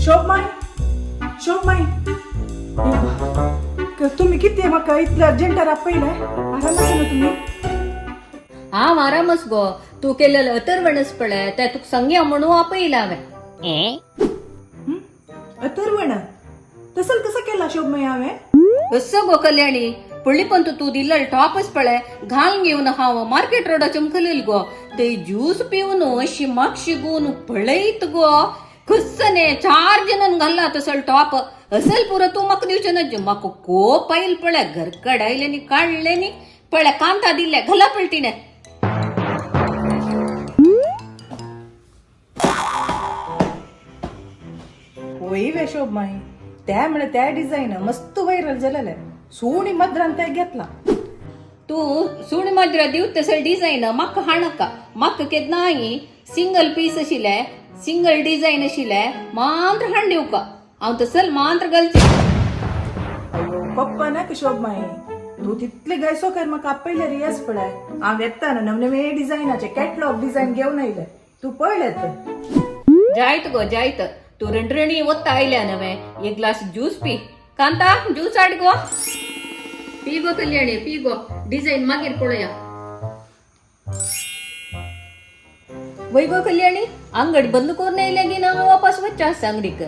शोभमाई शोभमाई तुम्ही किती म्हाका इतले अर्जंट आपयलाय आराम आसा ना तुम्ही हांव आरामच गो तू केलेलं अथर्वणच पळय त्या तुका सांगया म्हणून आपयला हांवें अथर्वण तसल कसं केला शोभमाई हांवें कसं गो कल्याणी पडली पण तू दिल्लं टॉपच पळय घालून घेऊन हांव मार्केट रोडाचेर मुखेलेली गो ते ज्यूस पिवन अशी म्हाका गोवन पळयत गो कस्सने 4 जणांनी घालला तसल टॉप असल पुरो तू म्हाका दिवचें ना म्हाका खूप आयल पळय घर कडायलेनी काडलेनी पळय कांता दिल्ले घाला पळटीने होय वे शोभमाई त्या म्हणे त्या डिझाईन मस्त व्हायरल झालेले सोनी मद्रान त्या घेतला तू सुणी मात्र दिव तसं डिझाईन म्हाका हाणका म्हाका केन्नाय सिंगल पीस आशिल्ले सिंगल डिझाईन आशिल्ले मात्र हाण दिवका हांव तसल मात्र घालचें अयो पप्पा नाका शोभमाई तू तितले गायसो कर म्हाका आपयले रियाज पळय हांव येता ना नवे डिझायनाचे कॅटलॉग डिझाईन घेवन आयले तू पळयत जायत गो जायत तू रणरणी वत्ता आयल्या नवे एक glass juice P Kanta juice हाड गो पी गो कल्याणी पी गो डिझाईन मागीर पळोवया वय गो कल्याणी अंगड बंद करून येयले गी ना वापस वच्चा सांगडीक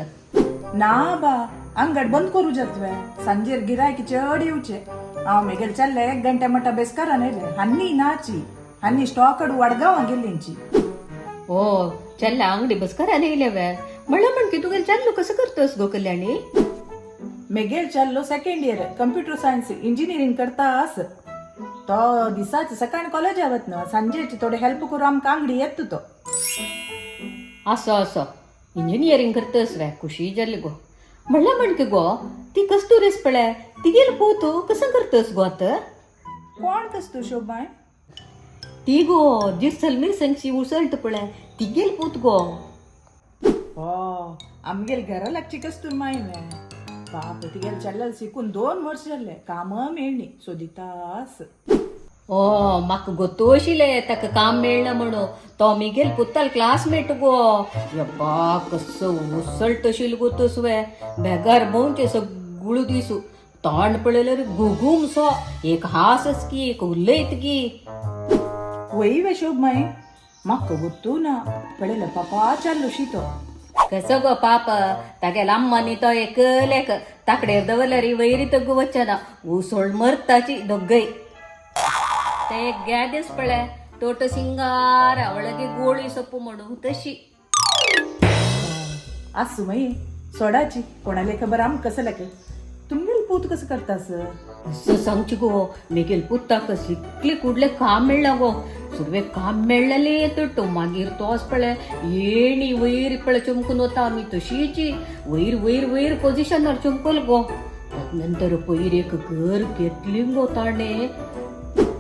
ना बा अंगड बंद करू जत्वे सांजेर गिरायकी चड येवचे हांव मेगेल चल्ले 1 गंटे मटा बेस करान येयले हन्नी नाची हन्नी स्टॉक वडगांवां गेल्लींची ओ चल्ला अंगडी बस करा येयले वे म्हणलं म्हण की तुगेल चालू कसं करतोस गो कल्याणी मेगेल चल्लो second year computer science engineering करता आस तो दिसाचे सकाळी कॉलेज वत ना सांजेची थोडे हेल्प करू आमकां अंगडी येत तो असो असो इंजिनियरिंग करतस वे खुशी जाली गो म्हणलं म्हण की गो ती कस्तुरीस पळय ती गेल पोतू कसं करतस गो आता कोण कस तू शोभाय ती गो दिसल मिरसांगची उसळत पळय ती गेल पोत गो हो आमगेल घरा लागची कस तू माय मे बाप तिगेल चल्ल शिकून 2 वर्ष जाले काम मेळणी सोदितास ओ म्हाका गोतो आशिल्ले ताका काम मेळना म्हणून तो मिगेल पुत्ताल क्लासमेट गो यब्बा कसो उसळट आशिल्लो गो तस वे बेगार भोंवचे सगळो दिसू तोंड पळयल्यार घुगूम सो एक हासस की एक उलयत की वय वे शोभमाई म्हाका गोतू ना पळयला पापा चाललो शितो कसो गो पाप तागे लांबांनी तो एकलेक ताकडेर दवरल्यार वैरी तग वचना उसळ मरताची दोगय ते गॅदेस पळय तोट सिंगार ಅವಳಗೆ ಗೋಳಿ ಸೊಪ್ಪು म्हणू तशी आसू माई सोडाची कोणाले खबर आम कसं लाग तुमगेल पूत कसं करतास असं सांगची गो मेगेल पुत्ताक सिकले कुडले काम मेळना गो सुरवे काम मेळलेले येतो मागीर तोच पळय येणी वयर पळय चमकून वता आमी तशीची वयर वयर वयर पोझिशनार चमकल गो नंतर पयर एक घर घेतली गो ताणे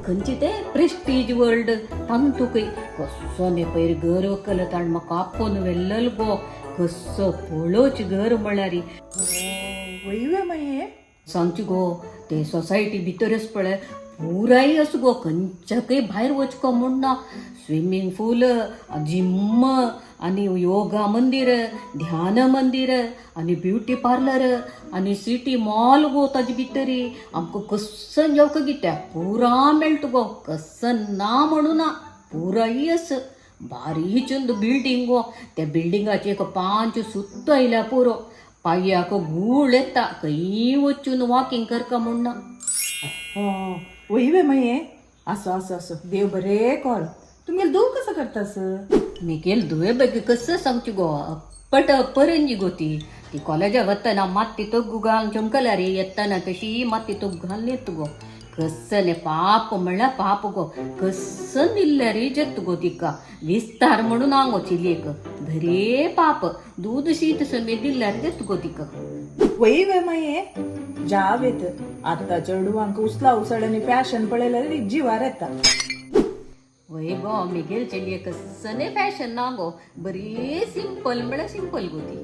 खंयची ते प्रेस्टीज वर्ल्ड तांतुकय कसो ने पयर घर वकल ताण म्हाका आपोवन व्हेल्लल गो कसो पळोवच घर म्हळ्यार वयवे माये सांगची गो ते सोसायटी भितरच पळय पुराय असो गो खंयच्याकय भायर वचको म्हूण ना स्विमींग पूल जिम आनी योगा मंदिर ध्यान मंदिर आनी ब्युटी पार्लर आनी सिटी मॉल गो ताजे भितरी आमकां कस्सन येवका गित्या पुरा मेळटा गो कस्सन ना म्हणू ना पुराय आस भारी चंद बिल्डींग गो त्या बिल्डिंगाचे एक 5 सुत्त आयल्या पुरो पाययाक गूळ येता खंय वचून वॉकिंग करका म्हूण ना वयवे माये असो असो असो देव बरे कर तुमगेल दूर कसं करतास मिगेल धुवे बेगी कसं सांगची गो पट परंजी गो ती कॉलेजा वतना माती तग्गू घालून चमकल्या रे येताना तशी माती तग घालून येत गो कस्सने पाप म्हणल्यार पाप गो कस्सन दिल्ल्या रे जत गो तिका विस्तार म्हणून आंगो चिलयेक घरे पाप दूध शीत समे दिल्ल्यार देत गो तिका वयवे माये जाव येत आता चेडवांक उसला उसळणी फॅशन पळयल्यार जिवार येता वय गो मिगेल चलिये कस्सने फॅशन ना गो बरी सिंपल म्हळ्यार सिंपल गो ती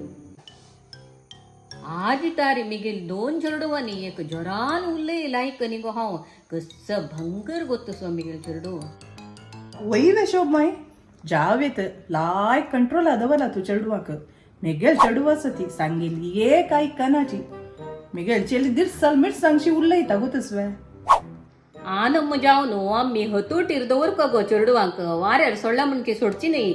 आज तारी मिगेल 2 चेडवांनी एक जोरान उलय लायक न्ही गो हांव कस्स भंगर गोतसो मिगेल चेडू वयवे शोभमाई जाव येत लायक कंट्रोल दवरला तू चेडवाक मेगेल चढू ती सांगेली एक ऐकनाची मेगेल चेली दिर्सल मिरसांगशी उलयता गोतस वे आ नम्म जावनो आम्ही हतोटीर दवर का गो चेडवांक वाऱ्यार सोडला म्हणके सोडची नाही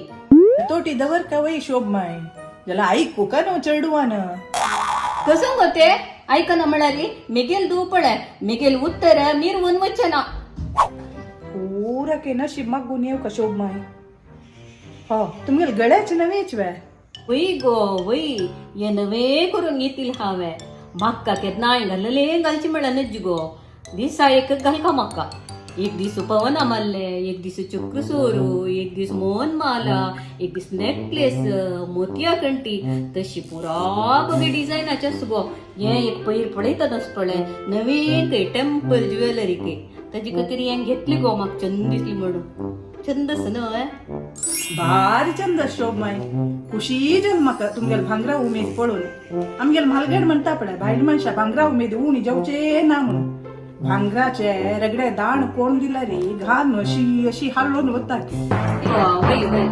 तोटी दवर का वय शोभमाय ज्याला ऐकू का नो चढवान कसं होते ऐकना म्हणाली मेगेल दुपळ मेगेल उत्तर मीर वनवचना पूरा के नशीब मागून येऊ का शोभमाय हो तुमगे गळ्याचे नवेच वे वई गो वई ये नवे करून येतील हावे म्हाका केन्ना घालले घालची म्हणा नज गो दिसा एक घाल का म्हाका एक दीस पवन मारले एक दीस चक्र सोरू एक दीस मोहन माला एक दीस नेकलेस मोतिया कंटी तशी पुरा बगे डिझायनाचे गो हे एक पयर पळयताच पळय नवीन काही टेम्पल ज्वेलरी के ताजी कितें हें घेतली गो म्हाका चंद दिसली म्हणून चंदस न्हय भारी चंद शोभमाय खुशी जन म्हाका तुमगेल भांगरा उमेद पळोवन आमगेल म्हालगड म्हणटा पळय भायली मनशा भांगरा उमेद उणी जेवचे ना म्हणून भांगराचे रगडे दाण कोण दिला रे घाण अशी अशी हालून वता वय वय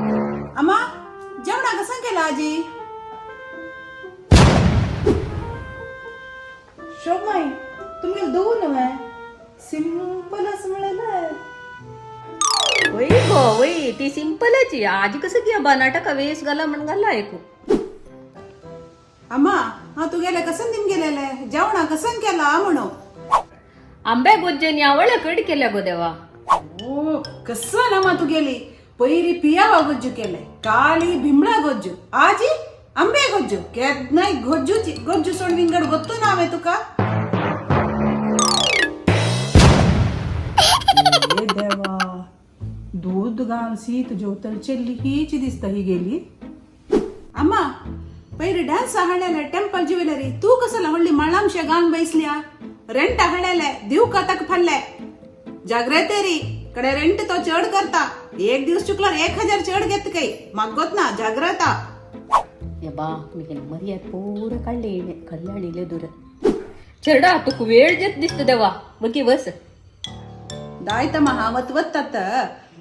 अम्मा जेवणा कसं केलं आजी शोभमाई तुमगे दोन नव्हे सिंपल असं मिळालं वय गो वय ती सिंपलच आहे आजी कसं की बा नाटका वेस घाला म्हण घाला ऐकू अम्मा हा तू गेले कसन निम गेलेले जेवणा कसन केला म्हणू आंब्या गोज्जनी आवळ कड केल्या गो देवा ओ कसन अम्मा तू गेली पयरी पियावा गोज्जू केले काली भिमळा गोज्जू आजी अंबे गोज्जू केदनाय गोज्जूची गोज्जू सोड विंगड गोत्तू नावे तुका ए देवा दूध घाल सीत जेवतल चेल्ली हीच दिसता ही गेली अम्मा पयरी डान्स हाडलेले टेम्पल ज्वेलरी तू कसला व्हडली मळामशे गान बैसल्या रेंट हाडलेले दिव का तक फल्ले जाग्रतेरी कडे रेंट तो चढ करता एक दिवस चुकल्यार 1000 चढ घेत काही म्हाका गोत ना जाग्रता ये बा मी मर्याद पूर काढले कल्याणीले दूर चरडा तुक वेळ देत दिसत देवा बकी बस दायत महा वत वत्तात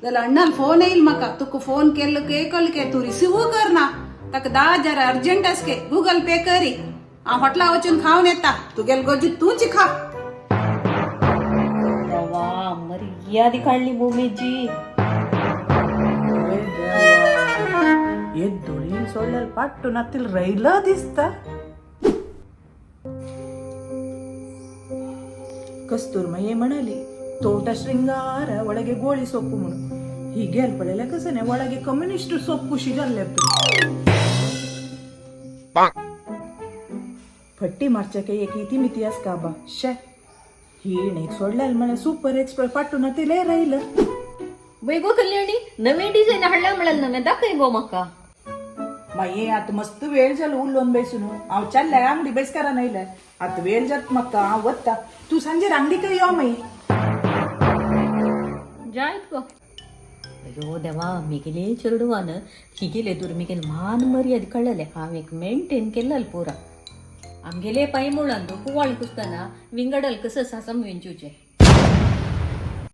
जाल्यार अण्णान फोन येईल म्हाका तुका फोन केल्लो के के तू रिसीव करना ताका 10,000 अर्जंट आसके गूगल पे करी हांव हॉटेला वचून खावन येता तुगेल गोजी तूच खा देवा मर्यादी काढली मोमेजी हे धुळीन सोडल्यार पाट्टून आतील रैला दिसता कस्तुरमये म्हणाली ತೋಟ ಶೃಂಗಾರ ಒಳಗೆ ಗೋಳಿ ಸೊಪ್ಪು ಮುನು ಹೀಗೆ ಅಲ್ಪಳೆಲ್ಲ ಕಸನೆ ಒಳಗೆ ಕಮ್ಯುನಿಸ್ಟ್ ಸೊಪ್ಪು ಶಿಗಲ್ಲೆ फट्टी मारच्या एक इतिमितिहास का बा शे हीण एक सोडल्याल म्हणे सुपर एक्सप्रेस पाठवून तिले राहिलं वेगो कल्याणी नवे डिझाईन हाडला म्हणाल नवे दाखय गो म्हाका माये आता मस्त वेळ झालो उल्लोन बैसून हांव चाललाय अंगडी बैसकारा नायलाय आता वेळ जात म्हाका हांव वत्ता तू सांजेर अंगडीक यो माई जायत गो अयो देवा मिगेले चेडवान हिगेले दूर मिगेल मान मर्याद कळले हांव एक मेंटेन केलं पुरा आमगेले पाय मुळांतो कुवाळ कुसतना विंगडल कसं सासम वेंचूचे